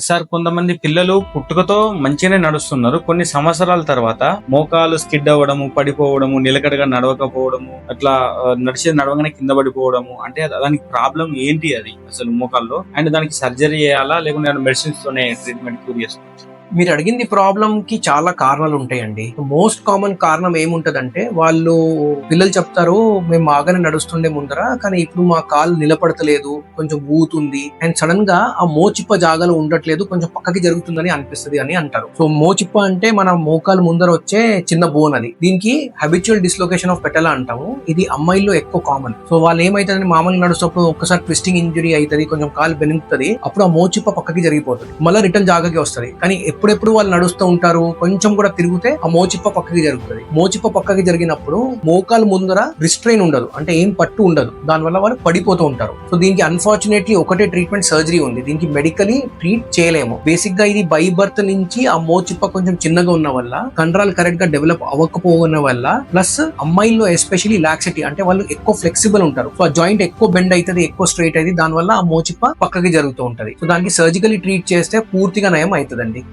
Sir, కొంతమంది పిల్లలు పుట్టుకతో మంచిగానే నడుస్తున్నారు. కొన్ని సంవత్సరాల తర్వాత మోకాలు స్కిడ్ అవ్వడము, పడిపోవడము, నిలకడగా నడవకపోవడము, అట్లా నడవగానే కింద పడిపోవడము. అంటే దానికి ప్రాబ్లం ఏంటి అది అసలు మోకాల్లో? అండ్ దానికి సర్జరీ చేయాలా లేకుంటే మెడిసిన్స్ తోనే ట్రీట్మెంట్ క్యూర్ చేసుకోవచ్చు? మీరు అడిగింది ప్రాబ్లం కి చాలా కారణాలు ఉంటాయండి. మోస్ట్ కామన్ కారణం ఏముంటదంటే, వాళ్ళు పిల్లలు చెప్తారు, మేము బాగానే నడుస్తుండే ముందర, కానీ ఇప్పుడు మా కాలు నిలబడతలేదు, కొంచెం ఊతుంది అండ్ సడన్ గా ఆ మోచిప్ప జాగాలో ఉండట్లేదు, కొంచెం పక్కకి జరుగుతుందని అనిపిస్తుంది అని అంటారు. సో మోచిప్ప అంటే మన మోకాలు ముందర వచ్చే చిన్న బోన్ అది. దీనికి హ్యాబిచువల్ డిస్లొకేషన్ ఆఫ్ పెటలా అంటాము. ఇది అమ్మాయిల్లో ఎక్కువ కామన్. సో వాళ్ళు ఏమైతుందని మామూలుగా నడుస్తున్నప్పుడు ఒక్కసారి ట్విస్టింగ్ ఇంజురీ అవుతుంది, కొంచెం కాలు బెనుకుతుంది, అప్పుడు ఆ మోచిప్ప పక్కకి జరిగిపోతుంది, మళ్ళీ రిటర్న్ జాగాకి వస్తుంది. కానీ ఎప్పుడెప్పుడు వాళ్ళు నడుస్తూ ఉంటారు, కొంచెం కూడా తిరిగితే ఆ మోచిప్ప పక్కకి జరుగుతుంది. మోచిప్ప పక్కకి జరిగినప్పుడు మోకాలు ముందర రిస్ట్రైన్ ఉండదు, అంటే ఏం పట్టు ఉండదు, దానివల్ల వాళ్ళు పడిపోతూ ఉంటారు. సో దీనికి అన్ఫార్చునేట్లీ ఒకటే ట్రీట్మెంట్, సర్జరీ ఉంది. దీనికి మెడికలీ ట్రీట్ చేయలేము. బేసిక్ గా ఇది బై బర్త్ నుంచి ఆ మోచిప్ప కొంచెం చిన్నగా ఉన్న వల్ల, కండరాలు కరెక్ట్ గా డెవలప్ అవ్వకపోవడం వల్ల, ప్లస్ అమ్మాయిల్లో ఎస్పెషల్లీ లాక్సిటీ, అంటే వాళ్ళు ఎక్కువ ఫ్లెక్సిబుల్ ఉంటారు. సో ఆ జాయింట్ ఎక్కువ బెండ్ అవుతుంది, ఎక్కువ స్ట్రైట్ అయింది, దానివల్ల ఆ మోచిప్ప పక్కకి జరుగుతూ ఉంటది. సో దానికి సర్జికలీ ట్రీట్ చేస్తే పూర్తిగా నయం అవుతుందండి.